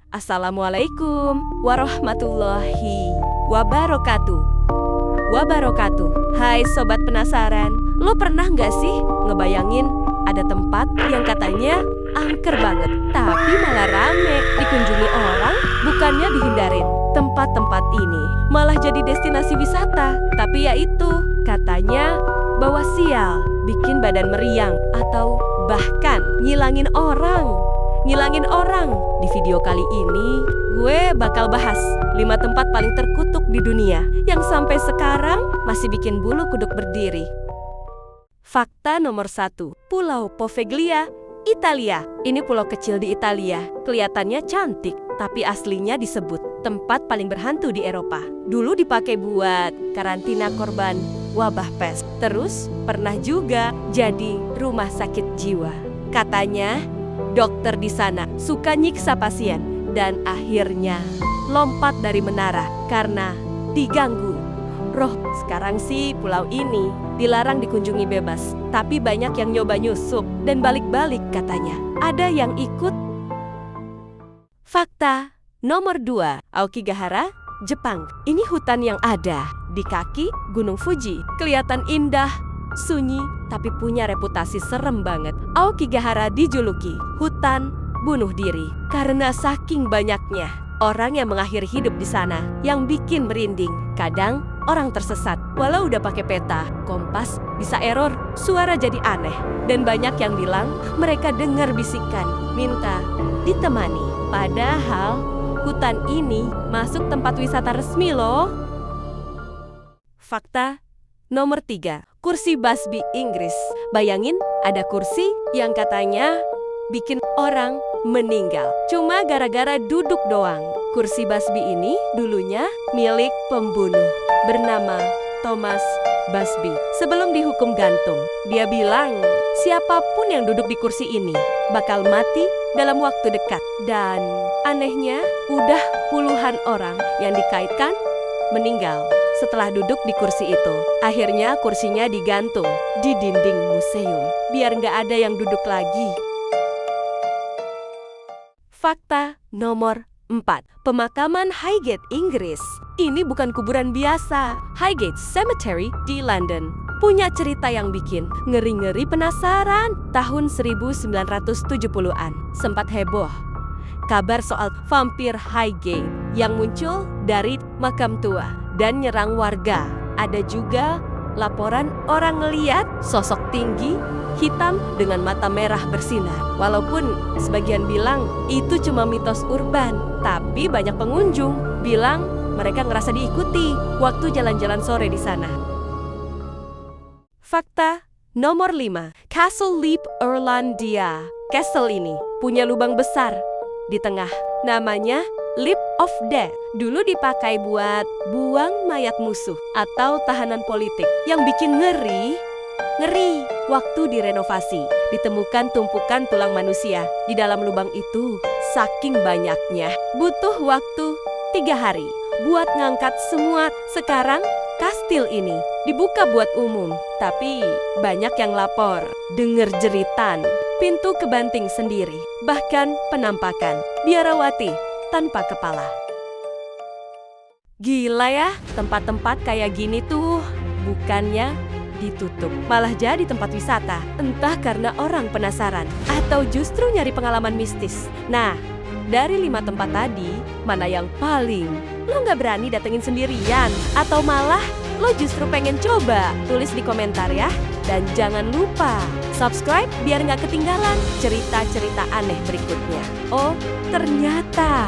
Assalamualaikum warahmatullahi wabarakatuh. Hai sobat penasaran, lo pernah nggak sih ngebayangin ada tempat yang katanya angker banget, tapi malah rame dikunjungi orang, bukannya dihindarin. Tempat-tempat ini malah jadi destinasi wisata, tapi ya itu katanya bawa sial, bikin badan meriang, atau bahkan ngilangin orang. Di video kali ini, gue bakal bahas 5 tempat paling terkutuk di dunia yang sampai sekarang masih bikin bulu kuduk berdiri. Fakta nomor 1, Pulau Poveglia, Italia. Ini pulau kecil di Italia, kelihatannya cantik, tapi aslinya disebut tempat paling berhantu di Eropa. Dulu dipakai buat karantina korban wabah pes. Terus pernah juga jadi rumah sakit jiwa. Katanya dokter di sana suka nyiksa pasien dan akhirnya lompat dari menara karena diganggu roh. Sekarang sih pulau ini dilarang dikunjungi bebas, tapi banyak yang nyoba nyusup dan balik-balik katanya. Ada yang ikut. Fakta nomor 2, Aokigahara, Jepang. Ini hutan yang ada di kaki Gunung Fuji. Kelihatan indah, sunyi, tapi punya reputasi serem banget. Aokigahara dijuluki hutan bunuh diri karena saking banyaknya orang yang mengakhiri hidup di sana, yang bikin merinding. Kadang orang tersesat, walau udah pakai peta, kompas bisa error, suara jadi aneh, dan banyak yang bilang mereka dengar bisikan minta ditemani. Padahal hutan ini masuk tempat wisata resmi loh. Fakta nomor 3, kursi busby Inggris. Bayangin ada kursi yang katanya bikin orang meninggal cuma gara-gara duduk doang. Kursi busby ini dulunya milik pembunuh bernama Thomas Busby. Sebelum dihukum gantung, dia bilang siapapun yang duduk di kursi ini bakal mati dalam waktu dekat. Dan anehnya udah puluhan orang yang dikaitkan meninggal setelah duduk di kursi itu. Akhirnya kursinya digantung di dinding museum biar nggak ada yang duduk lagi. Fakta nomor 4, pemakaman Highgate, Inggris. Ini bukan kuburan biasa. Highgate Cemetery di London punya cerita yang bikin ngeri-ngeri penasaran. Tahun 1970-an sempat heboh kabar soal vampir Highgate yang muncul dari makam tua dan nyerang warga. Ada juga laporan orang ngeliat sosok tinggi, hitam dengan mata merah bersinar. Walaupun sebagian bilang itu cuma mitos urban, tapi banyak pengunjung bilang mereka ngerasa diikuti waktu jalan-jalan sore di sana. Fakta nomor 5, Castle Leap, Irlandia. Castle ini punya lubang besar di tengah, namanya Leap of Death. Dulu dipakai buat buang mayat musuh atau tahanan politik. Yang bikin ngeri, waktu direnovasi, ditemukan tumpukan tulang manusia di dalam lubang itu. Saking banyaknya, butuh waktu 3 hari buat ngangkat semua. Sekarang kastil ini dibuka buat umum, tapi banyak yang lapor denger jeritan, pintu kebanting sendiri, bahkan penampakan biarawati tanpa kepala. Gila ya, tempat-tempat kayak gini tuh bukannya ditutup, malah jadi tempat wisata. Entah karena orang penasaran atau justru nyari pengalaman mistis. Nah, dari 5 tempat tadi, mana yang paling lo nggak berani datengin sendirian? Atau malah lo justru pengen coba? Tulis di komentar ya. Dan jangan lupa subscribe biar nggak ketinggalan cerita-cerita aneh berikutnya. Oh, ternyata